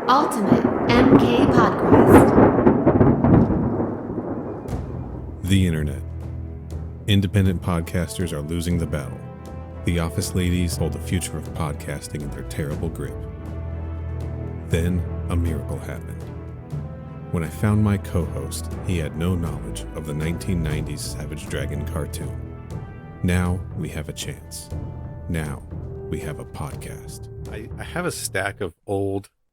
Ultimate MK Podquest. The Internet. Independent podcasters are losing the battle. The office ladies hold the future of podcasting in their terrible grip. Then, a miracle happened. When I found my co-host, he had no knowledge of the 1990s Savage Dragon cartoon. Now, we have a chance. Now, we have a podcast. I have a stack of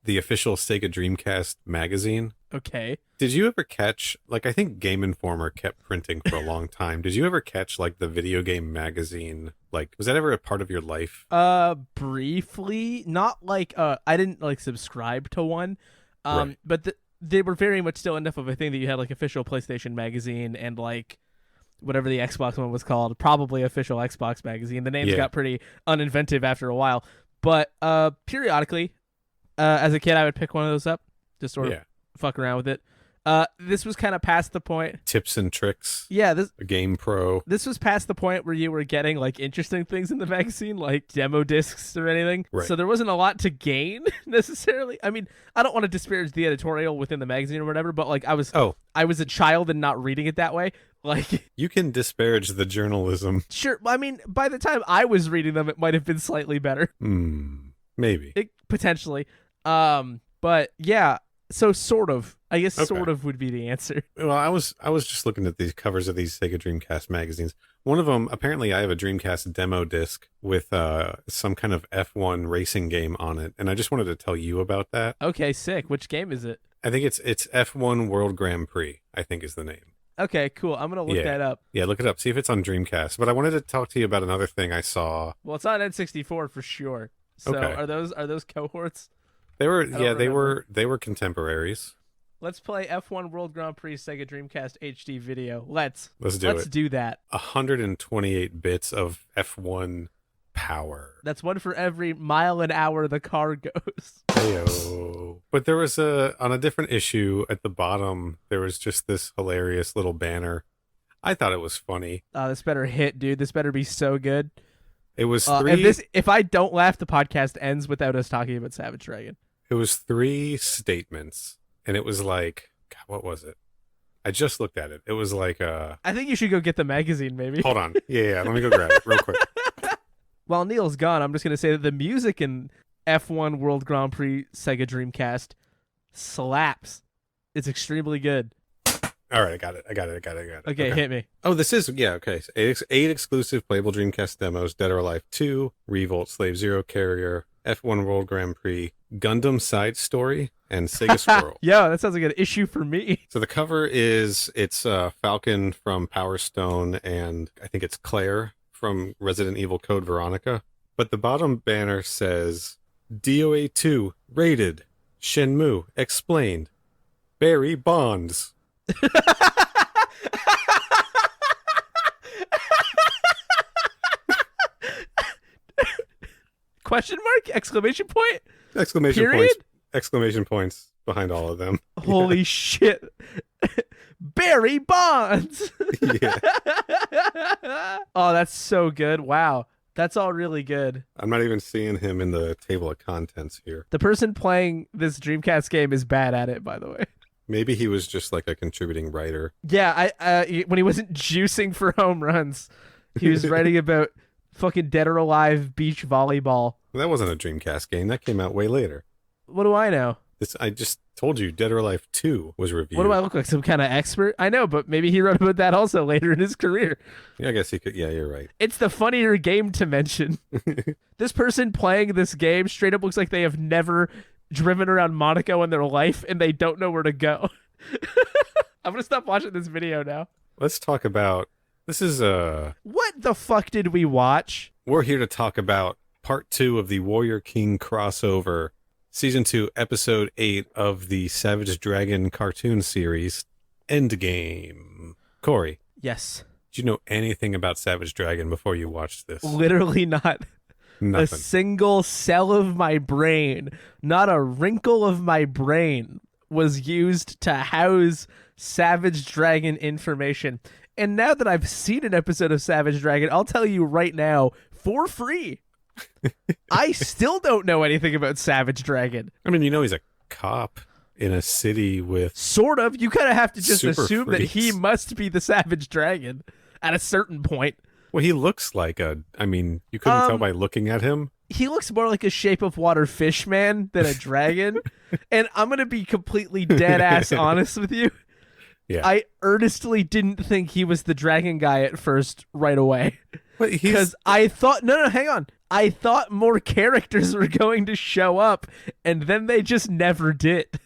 the official Sega Dreamcast magazine. Okay. Did you ever catch, I think Game Informer kept printing for a long time. Did you ever catch, the video game magazine? Was that ever a part of your life? Briefly. Not I didn't, subscribe to one. Right. But they were very much still enough of a thing that you had, official PlayStation magazine and, whatever the Xbox one was called, probably official Xbox magazine. The names got pretty uninventive after a while. But periodically, as a kid, I would pick one of those up, just sort of fuck around with it. This was kind of past the point. Tips and tricks. Yeah, Game Pro. This was past the point where you were getting interesting things in the magazine, like demo discs or anything. Right. So there wasn't a lot to gain necessarily. I mean, I don't want to disparage the editorial within the magazine or whatever, but I was a child and not reading it that way. You can disparage the journalism. Sure. I mean, by the time I was reading them, it might have been slightly better. Maybe. Potentially. But yeah. So sort of. I guess sort of would be the answer. Well, I was just looking at these covers of these Sega Dreamcast magazines. One of them, apparently I have a Dreamcast demo disc with some kind of F1 racing game on it, and I just wanted to tell you about that. Okay, sick. Which game is it? I think it's F1 World Grand Prix, I think is the name. Okay, cool. I'm going to look that up. Yeah, look it up. See if it's on Dreamcast. But I wanted to talk to you about another thing I saw. Well, it's on N64 for sure. So are those cohorts? They were contemporaries. Let's play F1 World Grand Prix Sega Dreamcast HD video. Let's do that. 128 bits of F1 power. That's one for every mile an hour the car goes. Heyo. But there was on a different issue at the bottom, there was just this hilarious little banner. I thought it was funny. This better hit, dude. This better be so good. It was three. If I don't laugh, the podcast ends without us talking about Savage Dragon. It was 3 statements, and it was God, what was it? I just looked at it. It was I think you should go get the magazine, maybe. Hold on. Yeah, let me go grab it real quick. While Neil's gone, I'm just going to say that the music in F1 World Grand Prix Sega Dreamcast slaps. It's extremely good. All right, I got it. Okay, hit me. Oh, this is, okay. So 8 exclusive playable Dreamcast demos, Dead or Alive 2, Revolt, Slave Zero Carrier, F1 World Grand Prix, Gundam Side Story, and Sega Swirl. Yeah, that sounds like an issue for me. So the cover it's Falcon from Power Stone, and I think it's Claire from Resident Evil Code Veronica. But the bottom banner says, DOA 2, rated, Shenmue, explained, Barry Bonds. Question mark? Exclamation point? Exclamation Period? points. Exclamation points behind all of them. Holy shit. Barry Bonds. Yeah. Oh, that's so good. Wow. That's all really good. I'm not even seeing him in the table of contents here. The person playing this Dreamcast game is bad at it, by the way. Maybe he was just a contributing writer. Yeah, when he wasn't juicing for home runs, he was writing about fucking Dead or Alive beach volleyball. Well, that wasn't a Dreamcast game. That came out way later. What do I know? I just told you Dead or Alive 2 was reviewed. What do I look like? Some kind of expert? I know, but maybe he wrote about that also later in his career. Yeah, I guess he could. Yeah, you're right. It's the funnier game to mention. This person playing this game straight up looks like they have never driven around Monaco in their life and they don't know where to go. I'm going to stop watching this video now. Let's talk about... This is What the fuck did we watch? We're here to talk about part 2 of the Warrior King crossover, season 2, episode 8 of the Savage Dragon cartoon series, Endgame. Corey. Yes. Did you know anything about Savage Dragon before you watched this? Literally not. Nothing. A single cell of my brain, not a wrinkle of my brain, was used to house Savage Dragon information. And now that I've seen an episode of Savage Dragon, I'll tell you right now, for free, I still don't know anything about Savage Dragon. I mean, he's a cop in a city with sort of. You kind of have to just super assume that he freaks. must be the Savage Dragon at a certain point. Well, he looks like you couldn't tell by looking at him. He looks more like a Shape of Water fish man than a dragon. And I'm going to be completely dead ass honest with you. Yeah. I earnestly didn't think he was the dragon guy at first right away. Because I thought, no, hang on. I thought more characters were going to show up, and then they just never did.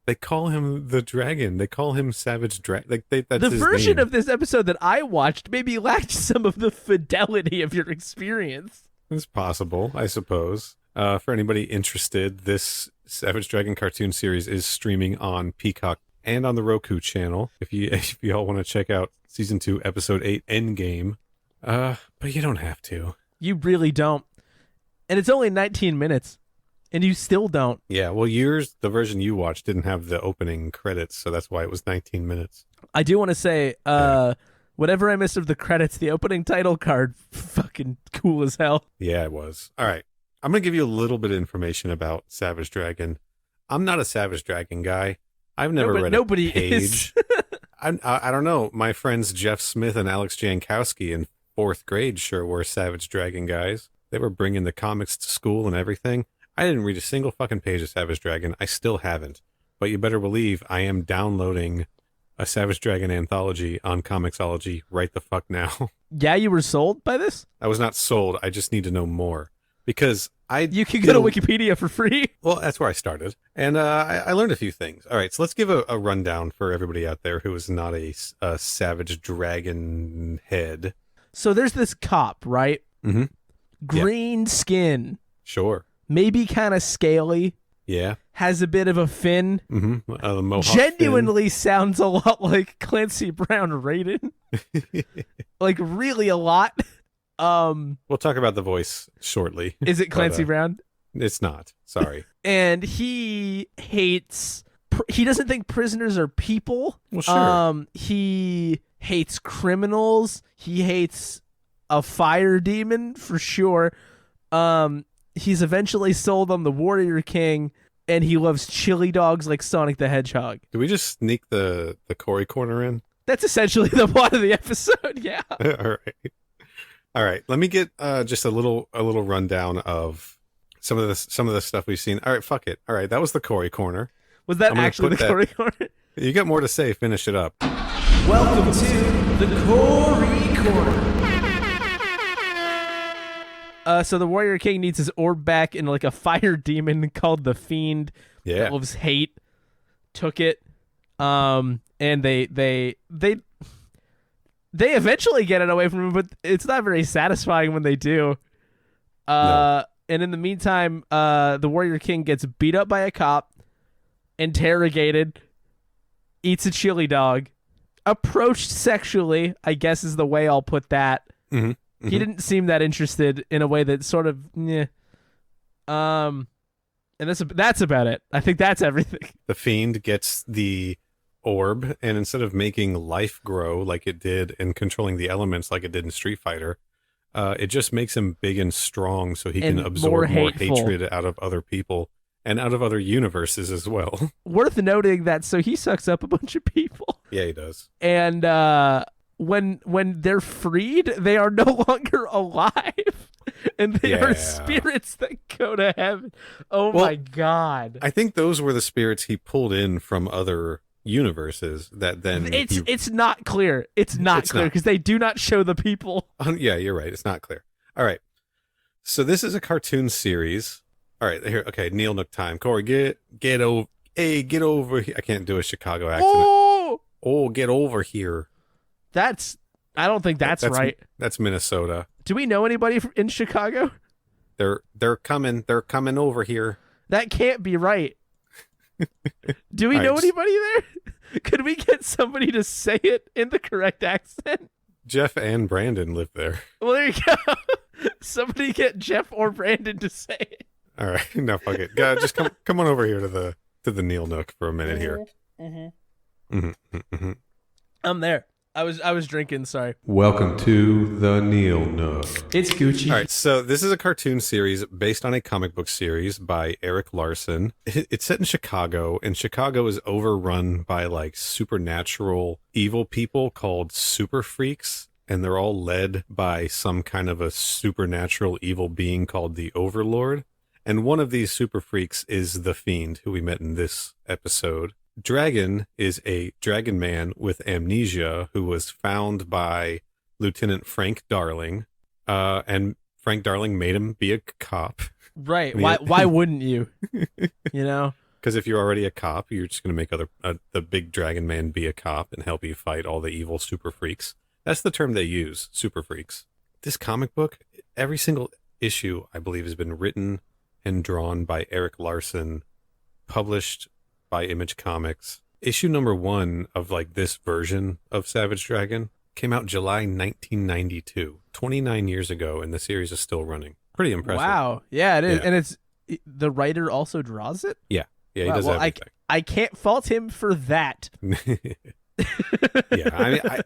They call him the dragon. They call him Savage Dragon. That's the his version name. of this episode that I watched maybe lacked some of the fidelity of your experience. It's possible, I suppose. For anybody interested, this Savage Dragon cartoon series is streaming on Peacock and on the Roku channel. If you all want to check out season 2, episode 8, Endgame, but you don't have to. You really don't, and it's only 19 minutes, and you still don't. Yeah, well, the version you watched didn't have the opening credits, so that's why it was 19 minutes. I do want to say, whatever I missed of the credits, the opening title card, fucking cool as hell. Yeah, it was. All right. I'm going to give you a little bit of information about Savage Dragon. I'm not a Savage Dragon guy. I've never read a nobody page. Is. I don't know. My friends Jeff Smith and Alex Jankowski in 4th grade sure were Savage Dragon guys. They were bringing the comics to school and everything. I didn't read a single fucking page of Savage Dragon. I still haven't. But you better believe I am downloading a Savage Dragon anthology on Comixology right the fuck now. Yeah, you were sold by this? I was not sold. I just need to know more. Because you can go to Wikipedia for free. Well, that's where I started. And I learned a few things. All right, so let's give a rundown for everybody out there who is not a Savage Dragon head. So there's this cop, right? Mm-hmm. Green skin. Sure. Maybe kind of scaly. Yeah. Has a bit of a fin. Mm-hmm. The mohawk genuinely sounds a lot like Clancy Brown Raiden. Like really a lot. We'll talk about the voice shortly. Is it Clancy Brown? It's not. Sorry. And he hates. He doesn't think prisoners are people. Well, sure. He hates criminals. He hates a fire demon for sure. He's eventually sold on the Warrior King, and he loves chili dogs like Sonic the Hedgehog. Did we just sneak the Corey corner in? That's essentially the plot of the episode. Yeah. All right. Let me get just a little rundown of some of the stuff we've seen. All right. Fuck it. All right. That was the Corey corner. Was that actually the Corey corner? You got more to say. Finish it up. Welcome to the Corey corner. So the Warrior King needs his orb back, and like a fire demon called the Fiend that loves hate took it. And they eventually get it away from him, but it's not very satisfying when they do. No. And in the meantime, the Warrior King gets beat up by a cop, interrogated, eats a chili dog, approached sexually, I guess is the way I'll put that. Mm-hmm. Mm-hmm. He didn't seem that interested in a way that sort of, and that's about it. I think that's everything. The Fiend gets the orb, and instead of making life grow like it did and controlling the elements like it did in Street Fighter, it just makes him big and strong so he can absorb more hatred out of other people and out of other universes as well. Worth noting that so he sucks up a bunch of people. Yeah, he does. And when they're freed, they are no longer alive. And they are spirits that go to heaven. Oh my God. I think those were the spirits he pulled in from other universes that then it's not clear. It's not clear because they do not show the people. Yeah, you're right. It's not clear. All right. So this is a cartoon series. All right, here. Okay, Neil Nook time. Corey, get over. Hey, get over here. I can't do a Chicago accent. Oh, get over here. I don't think that's right. That's Minnesota. Do we know anybody in Chicago? They're coming. They're coming over here. That can't be right. Do we know anybody there? Could we get somebody to say it in the correct accent? Jeff and Brandon live there. Well, there you go. Somebody get Jeff or Brandon to say it. All right, no, fuck it. Just come on over here to the Neil Nook for a minute here. Mm-hmm. Mm-hmm, mm-hmm. I'm there. I was drinking, sorry. Welcome to the Neil Nook. It's Gucci. All right, so this is a cartoon series based on a comic book series by Eric Larson. It's set in Chicago, and Chicago is overrun by like supernatural evil people called super freaks, and they're all led by some kind of a supernatural evil being called the Overlord. And one of these super freaks is the Fiend, who we met in this episode. Dragon is a dragon man with amnesia who was found by Lieutenant Frank Darling, and Frank Darling made him be a cop. Right. Why wouldn't you? You know? Because if you're already a cop, you're just going to make the big dragon man be a cop and help you fight all the evil super freaks. That's the term they use, super freaks. This comic book, every single issue, I believe, has been written and drawn by Eric Larson, published by Image Comics. Issue number 1 of like this version of Savage Dragon came out July 1992, 29 years ago, and the series is still running. Pretty impressive. Wow. Yeah, it is. Yeah. And the writer also draws it? Yeah, he does everything. I can't fault him for that. Yeah,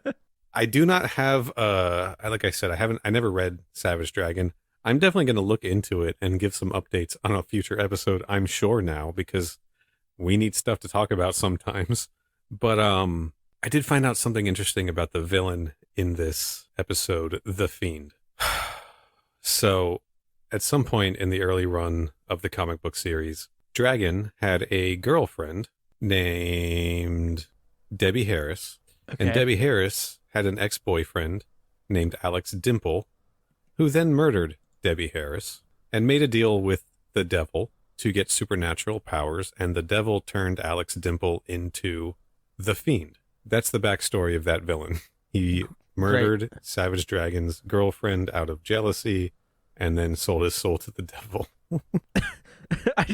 I do not have like I said, I never read Savage Dragon. I'm definitely going to look into it and give some updates on a future episode, I'm sure now, because we need stuff to talk about sometimes. But I did find out something interesting about the villain in this episode, the Fiend. So at some point in the early run of the comic book series, Dragon had a girlfriend named Debbie Harris. Okay. And Debbie Harris had an ex-boyfriend named Alex Dimple, who then murdered Debbie Harris and made a deal with the devil to get supernatural powers, and the devil turned Alex Dimple into the Fiend. That's the backstory of that villain. He murdered Savage Dragon's girlfriend out of jealousy and then sold his soul to the devil.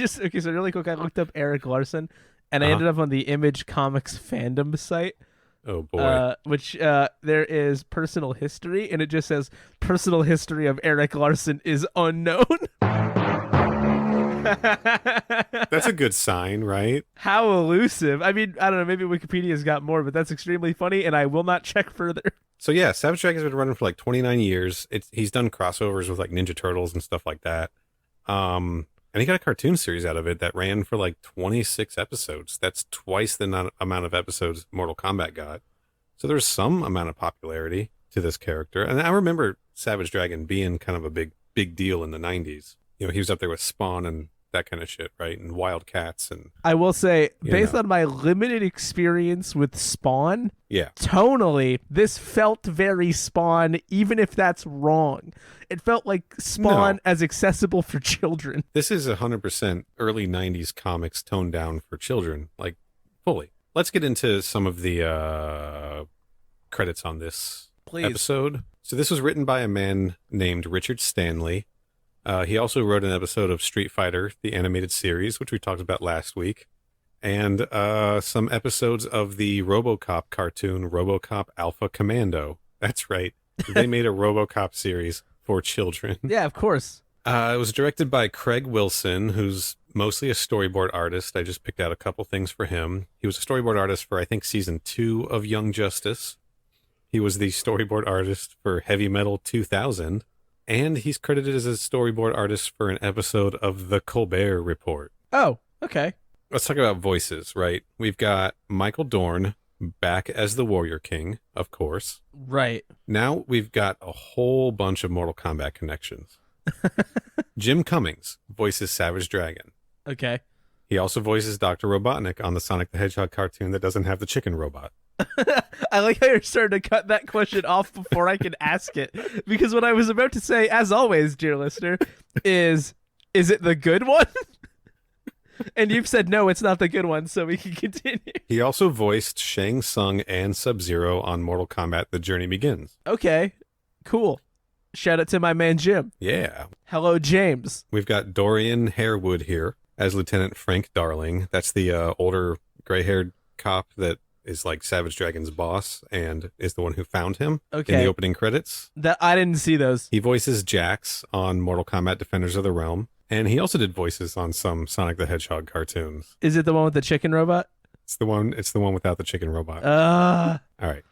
So really quick, I looked up Eric Larson, and I ended up on the Image Comics fandom site. Oh, boy. Which there is personal history, and it just says personal history of Eric Larson is unknown. That's a good sign, right? How elusive. I mean, I don't know, maybe Wikipedia's got more, but that's extremely funny, and I will not check further. So yeah, Savage Dragon's been running for like 29 years. He's done crossovers with like Ninja Turtles and stuff like that. And he got a cartoon series out of it that ran for like 26 episodes. That's twice the amount of episodes Mortal Kombat got. So there's some amount of popularity to this character. And I remember Savage Dragon being kind of a big deal in the 90s. You know, he was up there with Spawn and that kind of shit, right? And Wildcats. And I will say, based on my limited experience with Spawn, tonally, this felt very Spawn, even if that's wrong. It felt like Spawn as accessible for children. This is 100% early 90s comics toned down for children, like fully. Let's get into some of the credits on this episode. So this was written by a man named Richard Stanley. He also wrote an episode of Street Fighter, the animated series, which we talked about last week, and some episodes of the RoboCop cartoon, RoboCop Alpha Commando. That's right. They made a RoboCop series for children. Yeah, of course. It was directed by Craig Wilson, who's mostly a storyboard artist. I just picked out a couple things for him. He was a storyboard artist for, I think, season 2 of Young Justice. He was the storyboard artist for Heavy Metal 2000. And he's credited as a storyboard artist for an episode of The Colbert Report. Oh, okay. Let's talk about voices, right? We've got Michael Dorn back as the Warrior King, of course. Right. Now we've got a whole bunch of Mortal Kombat connections. Jim Cummings voices Savage Dragon. Okay. He also voices Dr. Robotnik on the Sonic the Hedgehog cartoon that doesn't have the chicken robot. I like how you're starting to cut that question off before I can ask it. Because what I was about to say, as always, dear listener, is it the good one? And you've said, no, it's not the good one, so we can continue. He also voiced Shang Tsung and Sub-Zero on Mortal Kombat The Journey Begins. Okay, cool. Shout out to my man, Jim. Yeah. Hello, James. We've got Dorian Harewood here as Lieutenant Frank Darling. That's the older gray-haired cop that is like Savage Dragon's boss and is the one who found him in the opening credits. That I didn't see those. He voices Jax on Mortal Kombat Defenders of the Realm, and he also did voices on some Sonic the Hedgehog cartoons. Is it the one with the chicken robot? It's the one without the chicken robot. All right.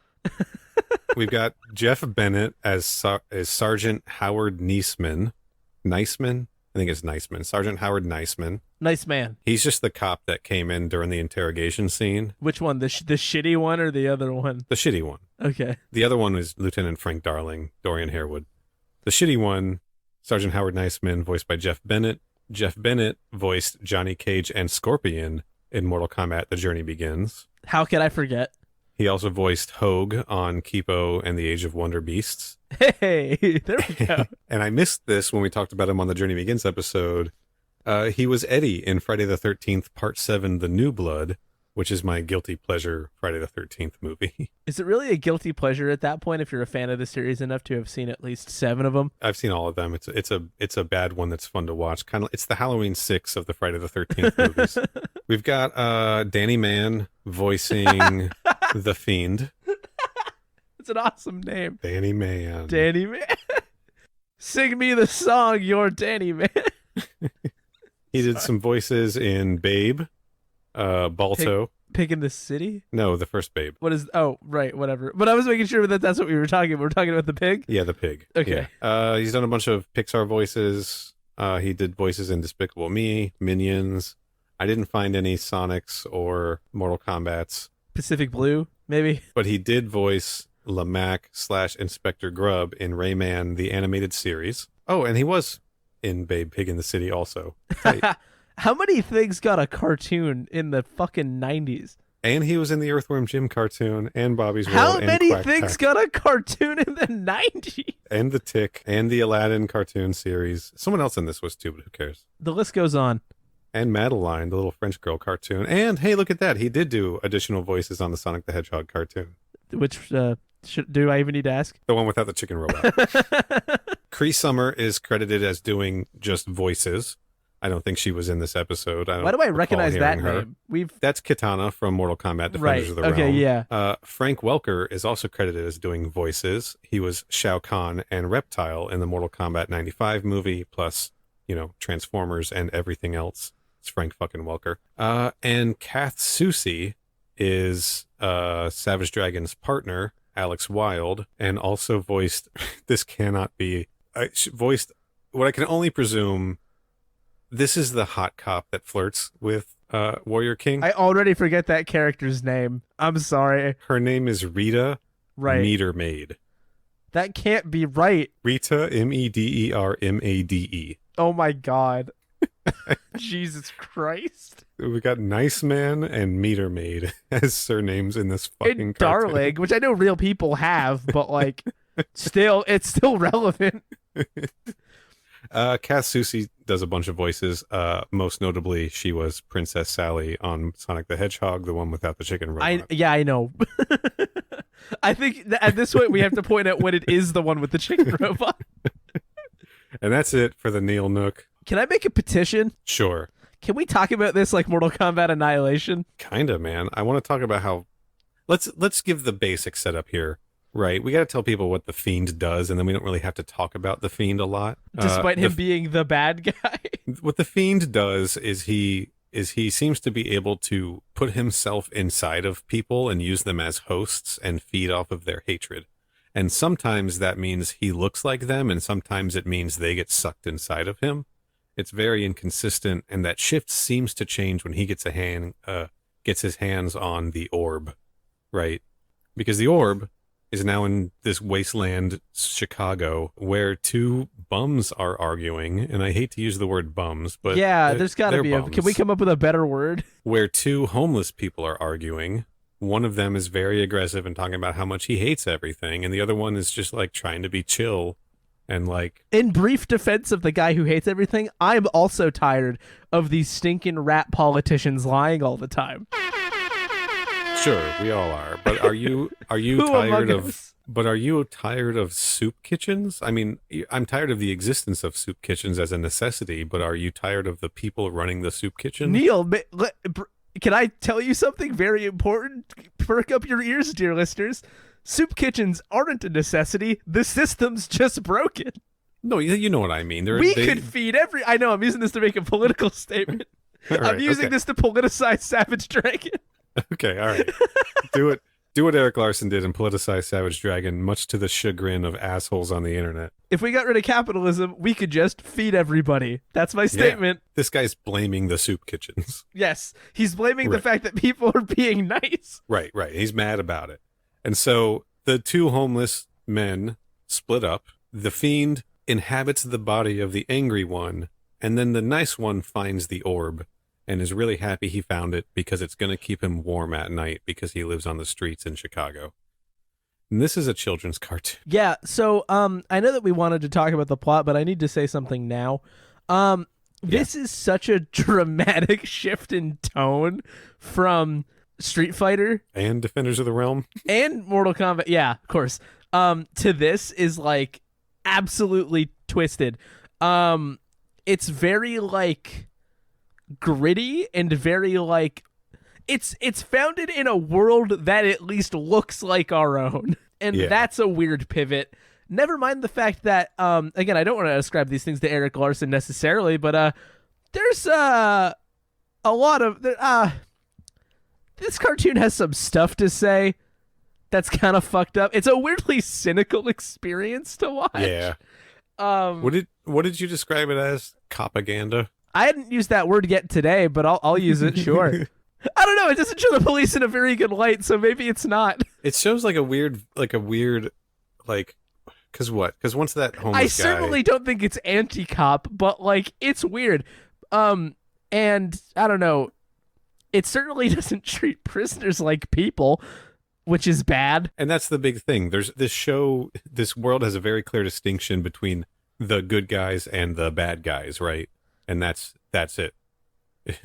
We've got Jeff Bennett as Sergeant Howard Neisman. Neisman? I think it's Neisman. Sergeant Howard Neisman. Nice man. He's just the cop that came in during the interrogation scene. Which one? The shitty one or the other one? The shitty one. Okay. The other one was Lieutenant Frank Darling, Dorian Harewood. The shitty one, Sergeant Howard Neisman, voiced by Jeff Bennett. Jeff Bennett voiced Johnny Cage and Scorpion in Mortal Kombat: The Journey Begins. How could I forget? He also voiced Hogue on Kipo and the Age of Wonder Beasts. Hey, there we go. And I missed this when we talked about him on the Journey Begins episode. He was Eddie in Friday the 13th, Part 7, The New Blood, which is my guilty pleasure Friday the 13th movie. Is it really a guilty pleasure at that point if you're a fan of the series enough to have seen at least 7 of them? I've seen all of them. It's a bad one that's fun to watch. It's the Halloween 6 of the Friday the 13th movies. We've got Danny Mann voicing the Fiend. It's an awesome name. Danny Mann. Danny Mann. Sing me the song, you're Danny Mann. He did some voices in Babe, Balto. Pig in the City? No, the first Babe. What is... Oh, right, whatever. But I was making sure that that's what we were talking about. We're talking about the pig? Yeah, the pig. Okay. Yeah. He's done a bunch of Pixar voices. He did voices in Despicable Me, Minions. I didn't find any Sonics or Mortal Kombats. Pacific Blue, maybe? But he did voice Lamac/Inspector Grubb in Rayman, the animated series. Oh, and he was in Babe, Pig in the City also. How many things got a cartoon in the fucking 90s? And he was in the Earthworm Jim cartoon and Bobby's World. How and many Quack things Pack. got a cartoon in the 90s? And the Tick and the Aladdin cartoon series. Someone else in this was too, but who cares? The list goes on. And Madeline, the little French girl cartoon. And hey, look at that. He did do additional voices on the Sonic the Hedgehog cartoon. Which, do I even need to ask? The one without the chicken robot. Cree Summer is credited as doing just voices. I don't think she was in this episode. Why do I recognize that her. name? That's Kitana from Mortal Kombat Defenders Right. of the Okay, Realm. yeah. Frank Welker is also credited as doing voices. He was Shao Kahn and Reptile in the Mortal Kombat 95 movie, plus, Transformers and everything else. It's Frank fucking Welker. And Kath Soucie is Savage Dragon's partner, Alex Wilde, and also voiced, this cannot be, voiced what I can only presume, this is the hot cop that flirts with Warrior King. I already forget that character's name. I'm sorry. Her name is Rita Meter Maid. That can't be right. Rita, Medermade. Oh my God. Jesus Christ. We got Nice Man and Meter Maid as surnames in this fucking And cartoon. Darling, which I know real people have, but it's still relevant. Kath Soucie does a bunch of voices. Most notably, she was Princess Sally on Sonic the Hedgehog, the one without the chicken robot. I know. I think at this point we have to point out when it is the one with the chicken robot. And that's it for the Neil Nook. Can I make a petition? Sure. Can we talk about this like Mortal Kombat Annihilation? Kinda, man. I want to talk about how... Let's give the basic setup here. Right, we got to tell people what the Fiend does, and then we don't really have to talk about the Fiend a lot. Despite him being the bad guy. What the Fiend does is he seems to be able to put himself inside of people and use them as hosts and feed off of their hatred. And sometimes that means he looks like them, and sometimes it means they get sucked inside of him. It's very inconsistent, and that shift seems to change when he gets his hands on the orb, right? Because the orb is now in this wasteland, Chicago, where two bums are arguing, and I hate to use the word bums, but yeah, there's got to be can we come up with a better word? Where two homeless people are arguing. One of them is very aggressive and talking about how much he hates everything, and the other one is just trying to be chill and in brief defense of the guy who hates everything, I'm also tired of these stinking rat politicians lying all the time. Sure, we all are. But are you tired of? But are you tired of soup kitchens? I mean, I'm tired of the existence of soup kitchens as a necessity. But are you tired of the people running the soup kitchen? Neil, can I tell you something very important? Perk up your ears, dear listeners. Soup kitchens aren't a necessity. The system's just broken. No, you know what I mean. We could feed I know. I'm using this to make a political statement. Right, I'm using this to politicize Savage Dragon. Okay, all right. Do it. Do what Eric Larson did and politicize Savage Dragon, much to the chagrin of assholes on the internet. If we got rid of capitalism, we could just feed everybody. That's my statement. Yeah. This guy's blaming the soup kitchens. Yes, he's blaming the fact that people are being nice. Right. He's mad about it. And so the two homeless men split up. The fiend inhabits the body of the angry one, and then the nice one finds the orb and is really happy he found it because it's going to keep him warm at night because he lives on the streets in Chicago. And this is a children's cartoon. Yeah, so I know that we wanted to talk about the plot, but I need to say something now. This is such a dramatic shift in tone from Street Fighter and Defenders of the Realm and Mortal Kombat. Yeah, of course. To this is like absolutely twisted. It's very like gritty and very like it's founded in a world that at least looks like our own, and that's a weird pivot. Never mind the fact that again, I don't want to ascribe these things to Eric Larson necessarily, but there's a lot of this cartoon has some stuff to say that's kind of fucked up. It's a weirdly cynical experience to watch. Yeah. What did you describe it as? Propaganda? I hadn't used that word yet today, but I'll use it. Sure. I don't know. It doesn't show the police in a very good light, so maybe it's not. It shows like a weird, because what? Because once that homeless I certainly don't think it's anti-cop, but like it's weird. And I don't know. It certainly doesn't treat prisoners like people, which is bad. And that's the big thing. There's this world has a very clear distinction between the good guys and the bad guys, right? And that's it.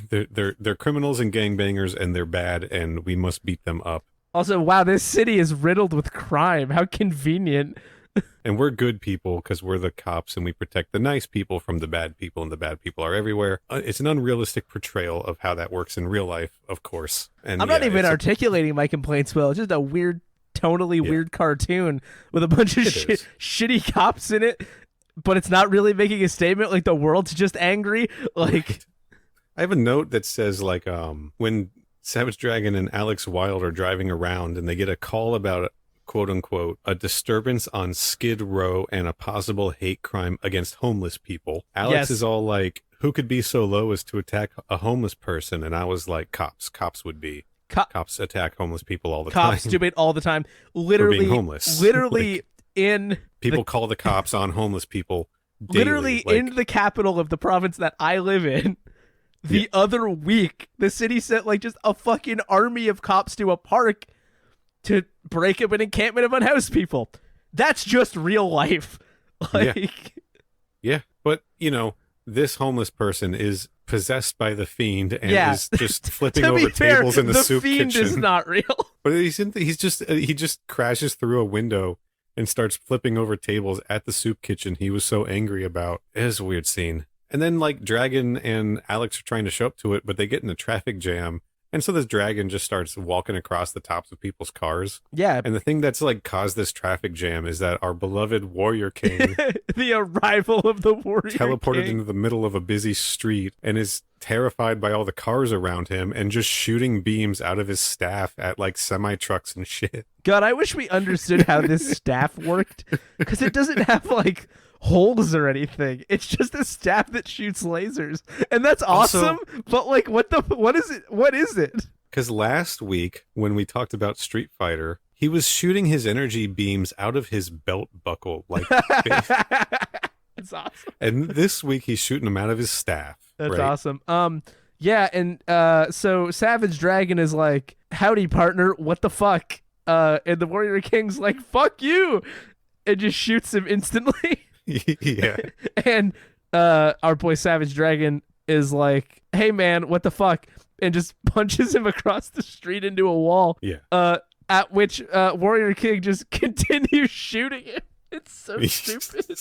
They're criminals and gangbangers, and they're bad, and we must beat them up. Also, wow, this city is riddled with crime. How convenient. And we're good people because we're the cops, and we protect the nice people from the bad people, and the bad people are everywhere. It's an unrealistic portrayal of how that works in real life, of course. And I'm not even articulating my complaints well. It's just a weird, tonally weird cartoon with a bunch of shitty cops in it, but it's not really making a statement. Like, the world's just angry. Like, I have a note that says, like, when Savage Dragon and Alex Wilde are driving around and they get a call about, quote unquote, a disturbance on Skid Row and a possible hate crime against homeless people. Alex is all like, who could be so low as to attack a homeless person? And I was like, cops. Cops would be. Cops attack homeless people all the time. Cops do it all the time. Literally, being homeless. Literally like, in... People call the cops on homeless people daily. Literally in the capital of the province that I live in. The other week, the city sent like just a fucking army of cops to a park to break up an encampment of unhoused people. That's just real life. Like, yeah, but you know, this homeless person is possessed by the fiend and is just flipping over tables in the soup kitchen. The fiend is not real. But he just crashes through a window and starts flipping over tables at the soup kitchen he was so angry about. It is a weird scene. And then, like, Dragon and Alex are trying to show up to it, but they get in a traffic jam. And so this dragon just starts walking across the tops of people's cars. Yeah. And the thing that's, like, caused this traffic jam is that our beloved Warrior King... the arrival of the Warrior teleported King. into the middle of a busy street and is terrified by all the cars around him and just shooting beams out of his staff at, like, semi-trucks and shit. God, I wish we understood how this staff worked. Because it doesn't have, like... holes or anything. It's just a staff that shoots lasers, and that's awesome. Also, but like, what is it? What is it? Because last week when we talked about Street Fighter, he was shooting his energy beams out of his belt buckle, like. That's awesome. And this week he's shooting them out of his staff. That's right? awesome. Yeah, and so Savage Dragon is like, "Howdy, partner. What the fuck?" And the Warrior King's like, "Fuck you," and just shoots him instantly. Yeah. And our boy Savage Dragon is like, "Hey man, what the fuck?" and just punches him across the street into a wall. Yeah. At which Warrior King just continues shooting him. It's so stupid.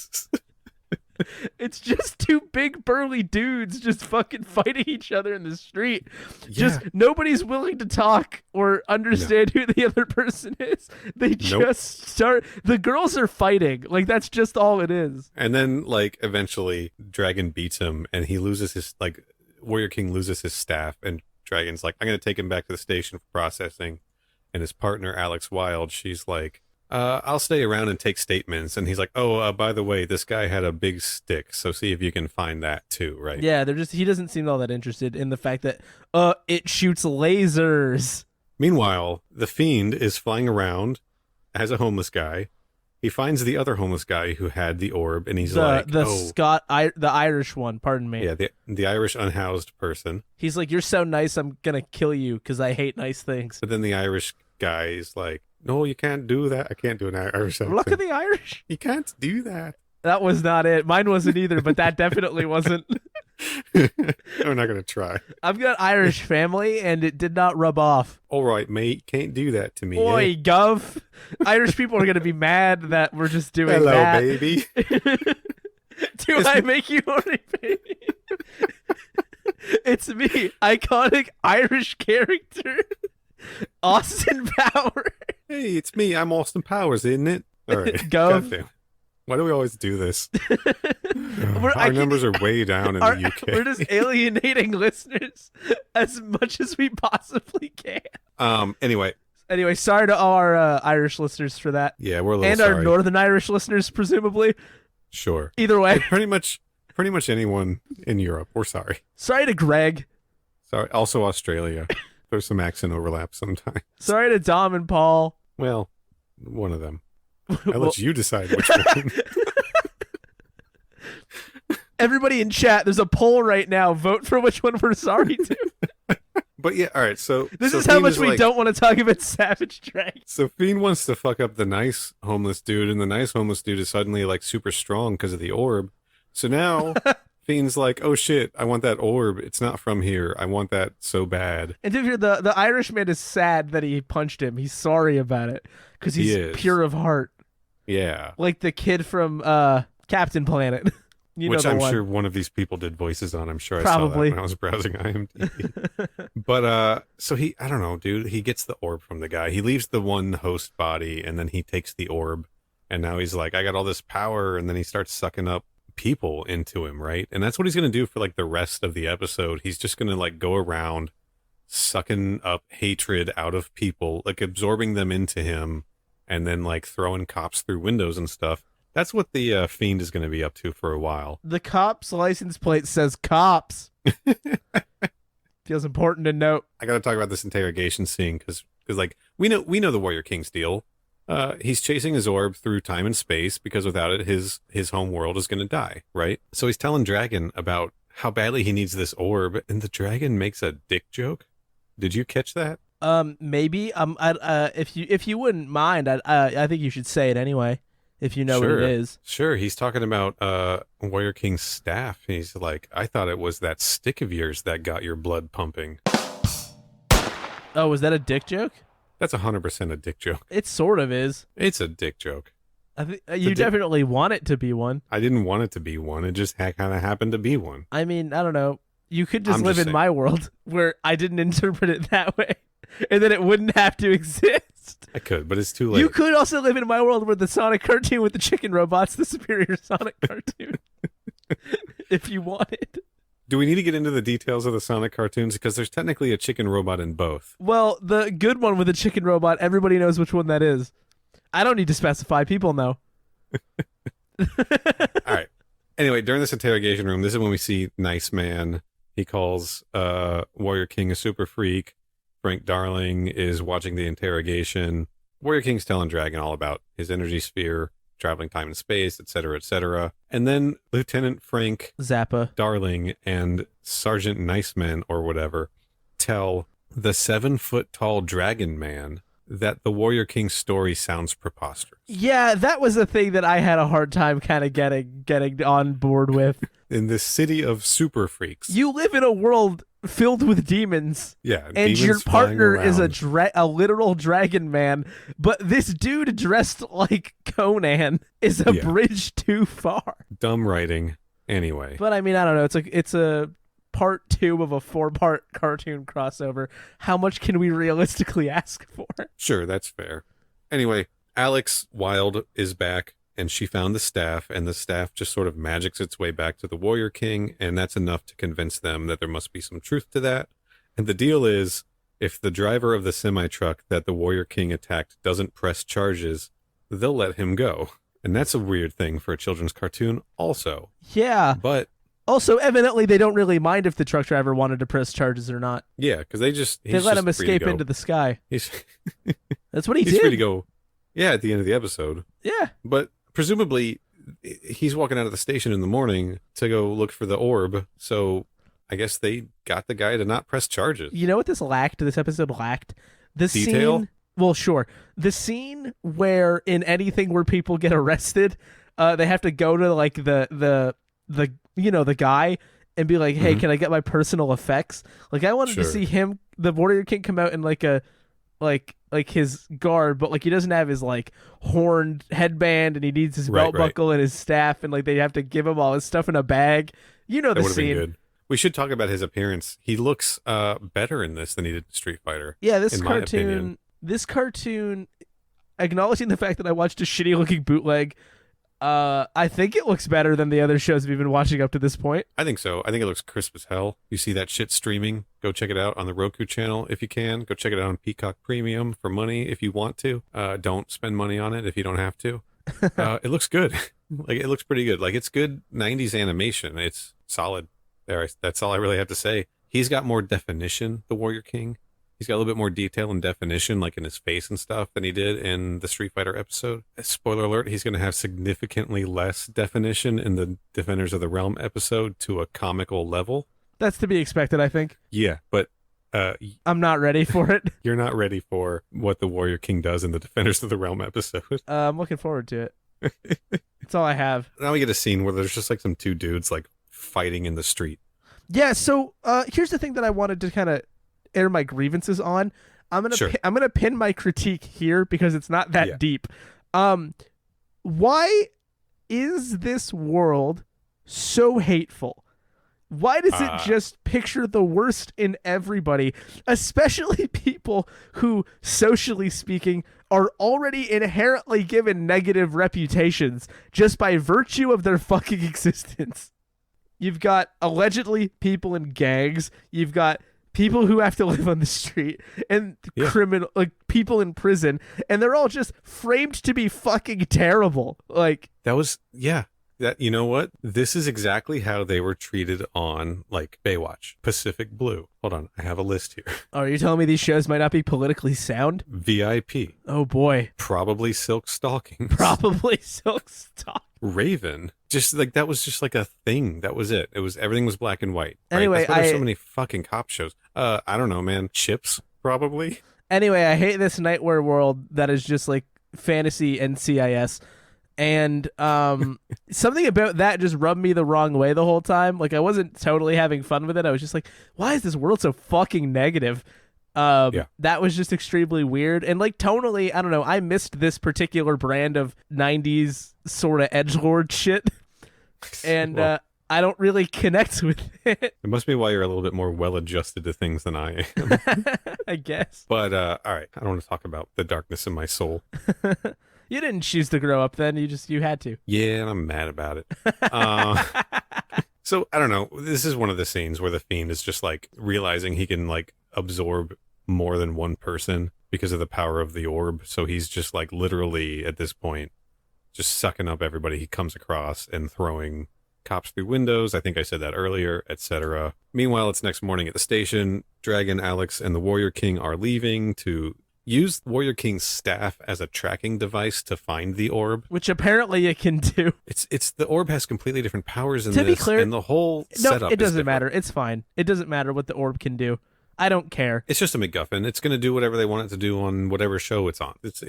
It's just two big burly dudes just fucking fighting each other in the street. Yeah. Just nobody's willing to talk or understand who the other person is. They just start. The girls are fighting. Like, that's just all it is. And then, like, eventually Dragon beats him and he loses his, like, Warrior King loses his staff and Dragon's like, I'm going to take him back to the station for processing. And his partner, Alex Wilde, she's like, I'll stay around and take statements. And he's like, oh, by the way, this guy had a big stick, so see if you can find that too, right? Yeah, he doesn't seem all that interested in the fact that it shoots lasers. Meanwhile, the Fiend is flying around as a homeless guy. He finds the other homeless guy who had the orb, and he's the Irish one, pardon me. Yeah, the Irish unhoused person. He's like, you're so nice, I'm gonna kill you because I hate nice things. But then the Irish guy is like, no, you can't do that. I can't do an Irish accent. Look at the Irish. You can't do that. That was not it. Mine wasn't either, but that definitely wasn't. We're not going to try. I've got Irish family, and it did not rub off. All right, mate. Can't do that to me. Oi, Gov. Irish people are going to be mad that we're just doing Hello, that. baby. I make you horny, baby? It's me, iconic Irish character, Austin Powers. Hey, it's me. I'm Austin Powers, isn't it? All right. Gov. Goddamn. Why do we always do this? Our numbers are way down in the UK. We're just alienating listeners as much as we possibly can. Anyway, sorry to all our Irish listeners for that. Yeah, we're a little and sorry. Our Northern Irish listeners, presumably. Sure. Either way, pretty much anyone in Europe. We're sorry. Sorry to Greg. Sorry. Also Australia. There's some accent overlap sometimes. Sorry to Dom and Paul. Well, one of them. I'll let you decide which one. Everybody in chat, there's a poll right now. Vote for which one we're sorry to. But yeah, all right. So this is how much we don't want to talk about Savage Dragon. So Fiend wants to fuck up the nice homeless dude, and the nice homeless dude is suddenly like super strong because of the orb. So now Fiend's like, oh shit, I want that orb. It's not from here. I want that so bad. And the Irishman is sad that he punched him. He's sorry about it because he's pure of heart. Yeah. Like the kid from Captain Planet. Which I'm sure one of these people did voices on. I'm sure Probably. I saw that when I was browsing IMDb. But so I don't know, dude. He gets the orb from the guy. He leaves the one host body, and then he takes the orb, and now he's like, I got all this power, and then he starts sucking up people into him, right? And that's what he's gonna do for like the rest of the episode. He's just gonna like go around sucking up hatred out of people, like absorbing them into him, and then like throwing cops through windows and stuff. That's what the Fiend is going to be up to for a while. The cop's license plate says cops. Feels important to note. I got to talk about this interrogation scene because like we know the Warrior King's deal. He's chasing his orb through time and space because without it, his home world is going to die, right? So he's telling Dragon about how badly he needs this orb, and the Dragon makes a dick joke. Did you catch that? Maybe. If you wouldn't mind, I think you should say it anyway. If you know what it is. Sure. He's talking about Warrior King's staff. He's like, I thought it was that stick of yours that got your blood pumping. Oh, was that a dick joke? That's 100% a dick joke. It sort of is. It's a dick joke. I think you definitely want it to be one. I didn't want it to be one. It just kind of happened to be one. I mean, I don't know. You could just live in my world where I didn't interpret it that way, and then it wouldn't have to exist. I could, but it's too late. You could also live in my world where the Sonic cartoon with the chicken robot's the superior Sonic cartoon. If you wanted. Do we need to get into the details of the Sonic cartoons? Because there's technically a chicken robot in both. Well, the good one with the chicken robot, everybody knows which one that is. I don't need to specify. People know. All right. Anyway, during this interrogation room, this is when we see Nice Man. He calls Warrior King a super freak. Frank Darling is watching the interrogation. Warrior King's telling Dragon all about his energy sphere, traveling time and space, etc., etc. And then Lieutenant Frank Zappa Darling and Sergeant Niceman, or whatever, tell the 7-foot-tall Dragon Man that the Warrior King story sounds preposterous. Yeah, that was a thing that I had a hard time kind of getting on board with. In this city of super freaks. You live in a world filled with demons. Yeah, and your partner is a literal dragon man, but this dude dressed like Conan is a bridge too far. Dumb writing, anyway. But I mean, I don't know. It's a part 2 of a 4-part cartoon crossover. How much can we realistically ask for? Sure, that's fair. Anyway, Alex Wilde is back. And she found the staff, and the staff just sort of magics its way back to the Warrior King, and that's enough to convince them that there must be some truth to that. And the deal is, if the driver of the semi-truck that the Warrior King attacked doesn't press charges, they'll let him go. And that's a weird thing for a children's cartoon also. Yeah. But also, evidently, they don't really mind if the truck driver wanted to press charges or not. yeah, because they let him escape into the sky. That's what he did. He's free to go, yeah, at the end of the episode. Yeah. But presumably, he's walking out of the station in the morning to go look for the orb, so I guess they got the guy to not press charges. You know what this episode lacked? The detail? Scene, well, sure. The scene where in anything where people get arrested, they have to go to like the guy and be like, hey, can I get my personal effects? Like I wanted to see him, the Warrior King, come out in like a like his garb, but like he doesn't have his like horned headband and he needs his belt buckle and his staff, and like they have to give him all his stuff in a bag. You know the scene. Been good. We should talk about his appearance. He looks better in this than he did in Street Fighter. Yeah, this cartoon, acknowledging the fact that I watched a shitty looking bootleg, I think it looks better than the other shows we've been watching up to this point. I think so. I think it looks crisp as hell. You see that shit streaming? Go check it out on the Roku channel if you can. Go check it out on Peacock Premium for money if you want to. Don't spend money on it if you don't have to. It looks good. Like it looks pretty good. Like it's good 90s animation. It's solid. That's all I really have to say. He's got more definition, the Warrior King. He's got a little bit more detail and definition, like in his face and stuff, than he did in the Street Fighter episode. Spoiler alert, he's going to have significantly less definition in the Defenders of the Realm episode to a comical level. That's to be expected, I think. Yeah, but I'm not ready for it. You're not ready for what the Warrior King does in the Defenders of the Realm episode. I'm looking forward to it. That's all I have. Now we get a scene where there's just like some two dudes like fighting in the street. Yeah, so here's the thing that I wanted to kind of air my grievances on. I'm gonna pin my critique here because it's not that deep. Why is this world so hateful? Why does it just picture the worst in everybody, especially people who, socially speaking, are already inherently given negative reputations just by virtue of their fucking existence? You've got allegedly people in gangs. You've got people who have to live on the street and criminal, like people in prison, and they're all just framed to be fucking terrible. Like that, you know what? This is exactly how they were treated on like Baywatch, Pacific Blue. Hold on, I have a list here. Oh, are you telling me these shows might not be politically sound? VIP. Oh boy. Probably Silk Stockings. Probably Silk Stockings. Raven. Just like that was just like a thing. That was it. It was everything was black and white. Right? Anyway, that's why there's so many fucking cop shows. I don't know, man. Chips, probably. Anyway, I hate this nightmare world that is just like fantasy NCIS. And something about that just rubbed me the wrong way the whole time. Like I wasn't totally having fun with it. I was just like, why is this world so fucking negative? That was just extremely weird. And like tonally, I don't know, I missed this particular brand of 90s sort of edgelord shit. And well, I don't really connect with it. It must be why you're a little bit more well-adjusted to things than I am. I guess. But all right, I don't want to talk about the darkness in my soul. You didn't choose to grow up then. You had to. Yeah, and I'm mad about it. So I don't know. This is one of the scenes where the Fiend is just like realizing he can like absorb more than one person because of the power of the orb. So he's just like literally at this point just sucking up everybody he comes across and throwing cops through windows. I think I said that earlier, etc. Meanwhile, it's next morning at the station. Dragon, Alex, and the Warrior King are leaving to use Warrior King's staff as a tracking device to find the orb, which apparently you can do. It's the orb has completely different powers in this. To be this, clear, and the whole setup. It doesn't matter. It's fine. It doesn't matter what the orb can do. I don't care. It's just a MacGuffin. It's going to do whatever they want it to do on whatever show it's on. It's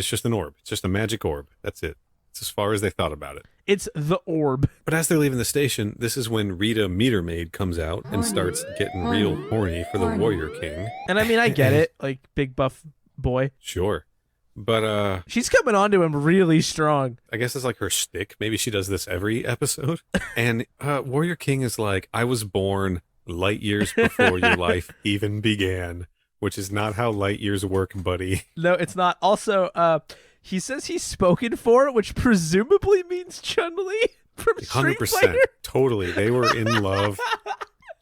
just an orb. It's just a magic orb. That's it. It's as far as they thought about it. It's the orb. But as they're leaving the station, this is when Rita Meter Maid comes out and starts getting real horny for the Warrior King. And I mean, I get it. Like, big buff boy. Sure. But she's coming on to him really strong. I guess it's like her shtick. Maybe she does this every episode. And Warrior King is like, I was born light years before your life even began, which is not how light years work, buddy. No, it's not. Also, he says he's spoken for, which presumably means Chun-Li from Street 100%. Fighter. Totally. They were in love.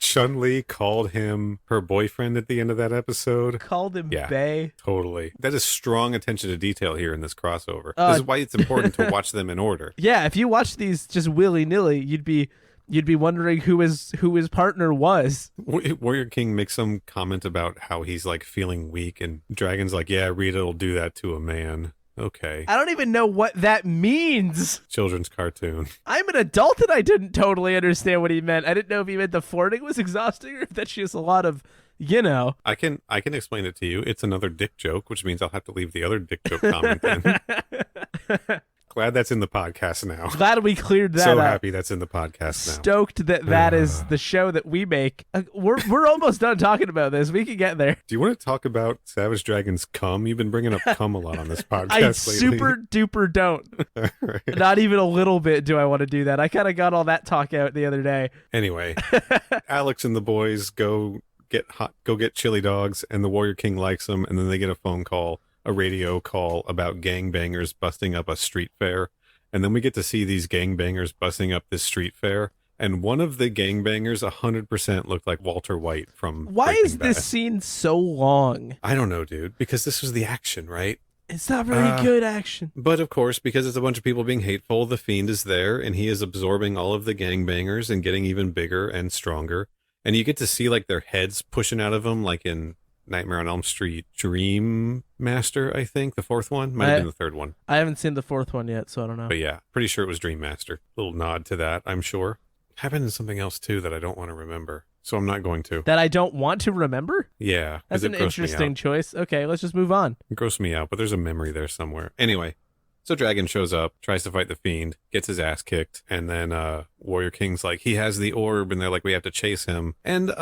Chun-Li called him her boyfriend at the end of that episode. Called him Yeah. Bae. Totally. That is strong attention to detail here in this crossover. This is why it's important to watch them in order. Yeah, if you watch these just willy-nilly, you'd be wondering who his partner was. Warrior King makes some comment about how he's like feeling weak, and Dragon's like, yeah, Rita'll do that to a man. Okay. I don't even know what that means. Children's cartoon. I'm an adult and I didn't totally understand what he meant. I didn't know if he meant the fording was exhausting or if that she has a lot of, I can explain it to you. It's another dick joke, which means I'll have to leave the other dick joke comment in. Glad that's in the podcast now. Glad we cleared that so up. Happy that's in the podcast now. Stoked that is the show that we make. We're almost done talking about this. We can get there. Do you want to talk about Savage Dragon's cum? You've been bringing up cum a lot on this podcast I lately. super duper don't. Right. Not even a little bit do I want to do that. I kind of got all that talk out the other day. Anyway, Alex and the boys go get chili dogs, and the Warrior King likes them, and then they get a radio call about gangbangers busting up a street fair. And then we get to see these gangbangers busting up this street fair. And one of the gangbangers 100% looked like Walter White from Why Breaking is this Bad. scene so long? I don't know, dude. Because this was the action, right? It's not very good action. But of course, because it's a bunch of people being hateful, the Fiend is there, and he is absorbing all of the gangbangers and getting even bigger and stronger. And you get to see like their heads pushing out of them, like in Nightmare on Elm Street, Dream Master, I think, the fourth one. Might have been the third one. I haven't seen the fourth one yet, so I don't know. But yeah, pretty sure it was Dream Master. Little nod to that, I'm sure. Happened in something else too that I don't want to remember, so I'm not going to. That I don't want to remember? Yeah. That's an interesting choice. Okay, let's just move on. It grossed me out, but there's a memory there somewhere. Anyway, so Dragon shows up, tries to fight the Fiend, gets his ass kicked, and then Warrior King's like, he has the orb, and they're like, we have to chase him. And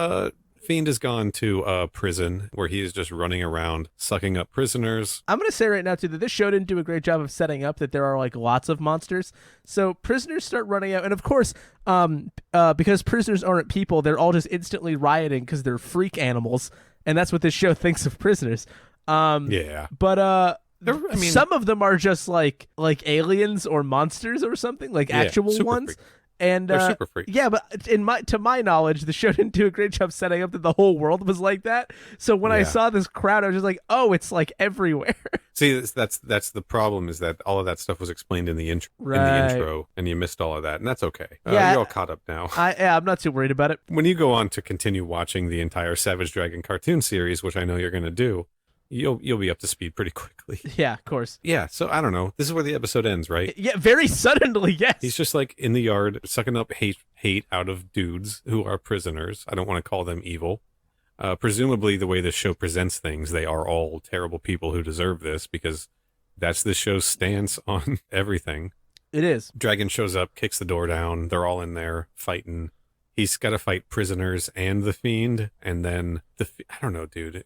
Fiend has gone to prison, where he is just running around, sucking up prisoners. I'm going to say right now, too, that this show didn't do a great job of setting up that there are, like, lots of monsters. So prisoners start running out. And, of course, because prisoners aren't people, they're all just instantly rioting because they're freak animals. And that's what this show thinks of prisoners. Yeah. But some of them are just, like aliens or monsters or something, like actual ones. Freak. And they're super freaks. Yeah, but to my knowledge, the show didn't do a great job setting up that the whole world was like that. So when I saw this crowd, I was just like, oh, it's like everywhere. See, that's the problem, is that all of that stuff was explained in the intro, and you missed all of that, and that's okay. You're all caught up now. I'm not too worried about it. When you go on to continue watching the entire Savage Dragon cartoon series, which I know you're going to do, you'll be up to speed pretty quickly. Yeah, of course. Yeah, so I don't know. This is where the episode ends, right? Yeah, very suddenly, yes. He's just like in the yard sucking up hate out of dudes who are prisoners. I don't want to call them evil. Presumably, the way this show presents things, they are all terrible people who deserve this, because that's the show's stance on everything. It is. Dragon shows up, kicks the door down. They're all in there fighting. He's got to fight prisoners and the Fiend, and then I don't know, dude.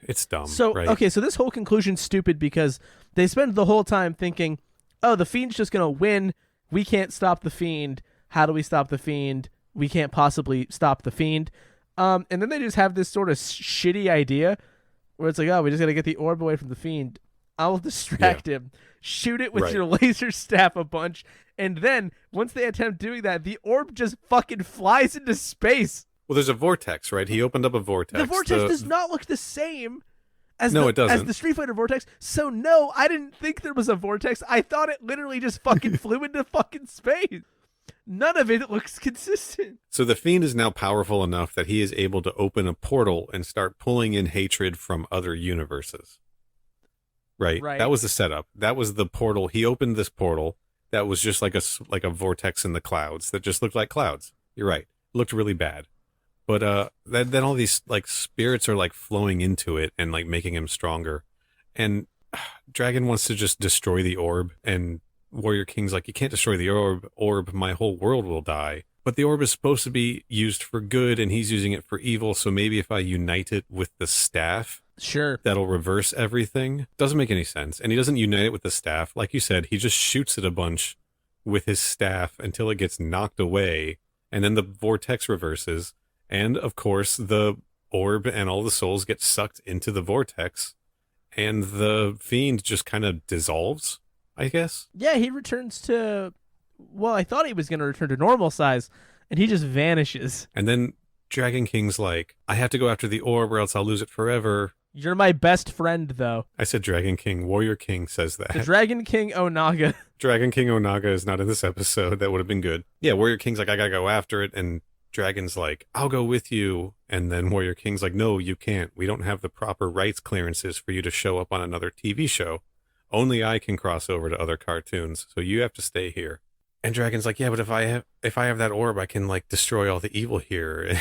It's dumb. So, right? Okay, so this whole conclusion's stupid because they spend the whole time thinking, oh, the Fiend's just going to win. We can't stop the Fiend. How do we stop the Fiend? We can't possibly stop the Fiend. And then they just have this sort of shitty idea where it's like, oh, we just got to get the orb away from the Fiend. I'll distract him. Shoot it with your laser staff a bunch. And then, once they attempt doing that, the orb just fucking flies into space. Well, there's a vortex, right? He opened up a vortex. The vortex does not look the same as it doesn't. as the Street Fighter vortex. So, no, I didn't think there was a vortex. I thought it literally just fucking flew into fucking space. None of it looks consistent. So the Fiend is now powerful enough that he is able to open a portal and start pulling in hatred from other universes. Right. That was the setup. That was the portal. He opened this portal that was just like a vortex in the clouds that just looked like clouds. You're right. Looked really bad. But then all these like spirits are like flowing into it and like making him stronger. And Dragon wants to just destroy the orb, and Warrior King's like, you can't destroy the orb. My whole world will die. But the orb is supposed to be used for good, and he's using it for evil. So maybe if I unite it with the staff, sure, that'll reverse everything. Doesn't make any sense. And he doesn't unite it with the staff. Like you said, he just shoots it a bunch with his staff until it gets knocked away. And then the vortex reverses. And of course, the orb and all the souls get sucked into the vortex. And the Fiend just kind of dissolves, I guess. Yeah, he returns to... Well, I thought he was going to return to normal size, and he just vanishes. And then Dragon King's like, I have to go after the orb or else I'll lose it forever. You're my best friend, though. I said Dragon King. Warrior King says that. The Dragon King Onaga. Dragon King Onaga is not in this episode. That would have been good. Yeah, Warrior King's like, I gotta go after it. And Dragon's like, I'll go with you. And then Warrior King's like, no, you can't. We don't have the proper rights clearances for you to show up on another TV show. Only I can cross over to other cartoons. So you have to stay here. And Dragon's like, yeah, but if I have that orb, I can like destroy all the evil here.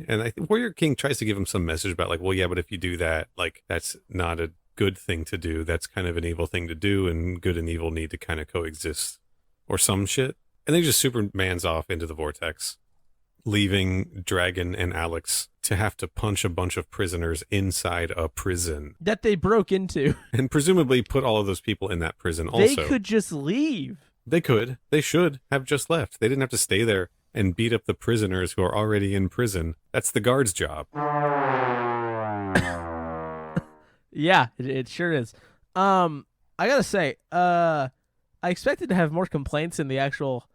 And I think Warrior King tries to give him some message about like, well, yeah, but if you do that, like, that's not a good thing to do. That's kind of an evil thing to do, and good and evil need to kind of coexist or some shit. And they just Superman's off into the vortex, leaving Dragon and Alex to have to punch a bunch of prisoners inside a prison that they broke into. And presumably put all of those people in that prison also. They could just leave. They could. They should have just left. They didn't have to stay there and beat up the prisoners who are already in prison. That's the guard's job. Yeah, it sure is. I gotta say, I expected to have more complaints in the actual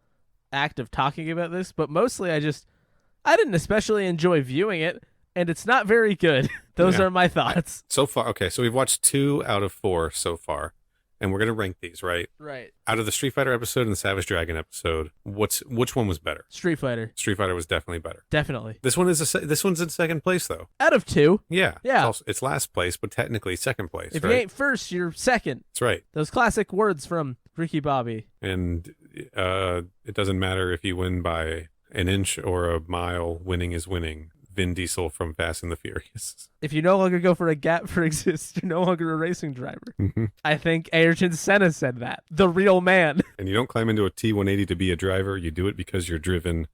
act of talking about this, but mostly I didn't especially enjoy viewing it, and it's not very good. Those are my thoughts. So far, okay, so we've watched 2 out of 4 so far. And we're going to rank these, right? Right. Out of the Street Fighter episode and the Savage Dragon episode, which one was better? Street Fighter. Street Fighter was definitely better. Definitely. This one's in second place though. Out of 2. Yeah. Yeah. It's last place, but technically second place. If right? you ain't first, you're second. That's right. Those classic words from Ricky Bobby. And it doesn't matter if you win by an inch or a mile. Winning is winning. Vin Diesel from Fast and the Furious. If you no longer go for a gap for exist, you're no longer a racing driver. Mm-hmm. I think Ayrton Senna said that. The real man. And you don't climb into a T-180 to be a driver. You do it because you're driven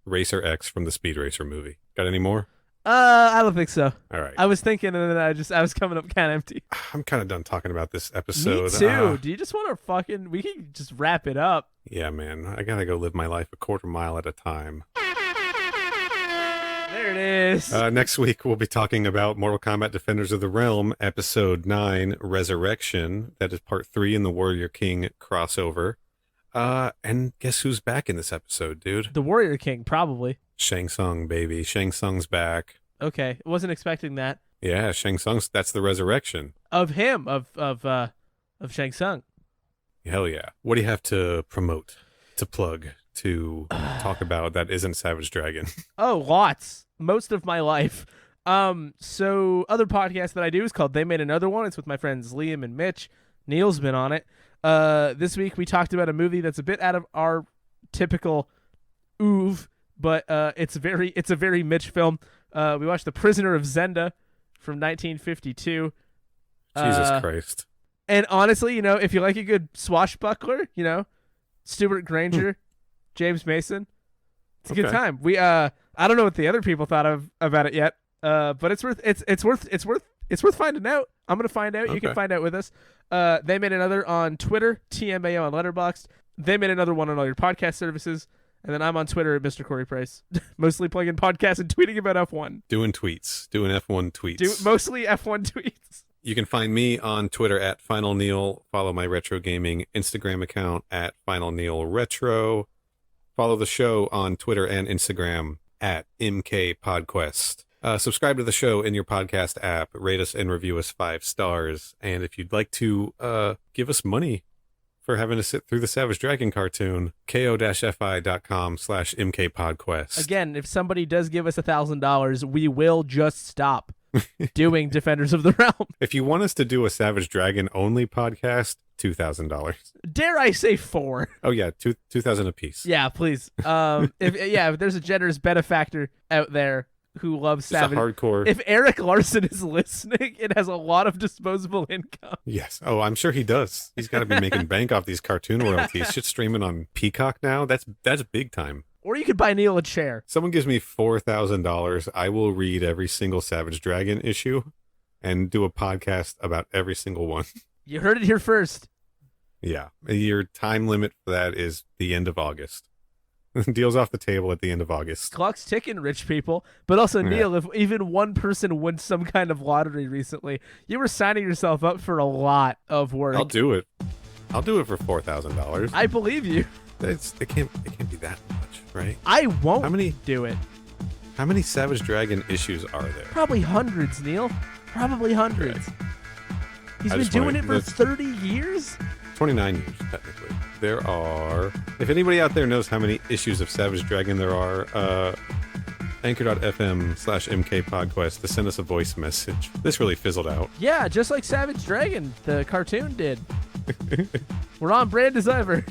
Racer X from the Speed Racer movie. Got any more? I don't think so. All right. I was thinking, and then I was coming up kind of empty. I'm kind of done talking about this episode. Me too. Do you just want to we can just wrap it up. Yeah, man. I gotta go live my life a quarter mile at a time. There it is. Next week, we'll be talking about Mortal Kombat Defenders of the Realm, Episode 9, Resurrection. That is Part 3 in the Warrior King crossover. And guess who's back in this episode, dude? The Warrior King, probably. Shang Tsung, baby. Shang Tsung's back. Okay. Wasn't expecting that. Yeah, Shang Tsung's, that's the resurrection. Of him, of Shang Tsung. Hell yeah. What do you have to promote, to plug, to talk about that isn't Savage Dragon? Oh, lots. Most of my life. So other podcast that I do is called They Made Another One. It's with my friends Liam and Mitch. Neil's been on it. This week we talked about a movie that's a bit out of our typical oeuvre, but it's a very Mitch film. We watched The Prisoner of Zenda from 1952. Jesus Christ. And honestly, if you like a good swashbuckler, Stuart Granger, James Mason, it's a good time. We I don't know what the other people thought about it yet, but it's worth finding out. I'm gonna find out. Okay. You can find out with us. They made another on Twitter, TMAO on Letterboxd. They made another one on all your podcast services, and then I'm on Twitter at Mr. Corey Price, mostly plugging podcasts and tweeting about F1. Doing F1 tweets. Mostly F1 tweets. You can find me on Twitter at Final Neil. Follow my retro gaming Instagram account at Final Neil Retro. Follow the show on Twitter and Instagram at MK Podquest. Subscribe to the show in your podcast app. Rate us and review us 5 stars. And if you'd like to give us money for having to sit through the Savage Dragon cartoon, ko-fi.com/mkpodquest. Again, if somebody does give us $1,000, we will just stop doing Defenders of the Realm. If you want us to do a Savage Dragon only podcast, $2,000. Dare I say 4? Oh yeah, $2,000 a piece. Yeah, please. If there's a generous benefactor out there who loves Savage, hardcore. If Eric Larson is listening, it has a lot of disposable income. Yes. Oh, I'm sure he does. He's got to be making bank off these cartoon royalties. Shit's streaming on Peacock now. That's big time. Or you could buy Neil a chair. Someone gives me $4,000. I will read every single Savage Dragon issue and do a podcast about every single one. You heard it here first. Yeah. Your time limit for that is the end of August. Deal's off the table at the end of August. Clock's ticking, rich people. But also, Neil, if even one person wins some kind of lottery recently, you were signing yourself up for a lot of work. I'll do it. I'll do it for $4,000. I believe you. It can't be that much, right? I won't do it. How many Savage Dragon issues are there? Probably hundreds, Neil. Probably hundreds. Okay. He's I been just doing wanna- it for that's- 30 years? 29 years, technically. There are... If anybody out there knows how many issues of Savage Dragon there are, anchor.fm/MK Podquest to send us a voice message. This really fizzled out. Yeah, just like Savage Dragon, the cartoon did. We're on brand as ever.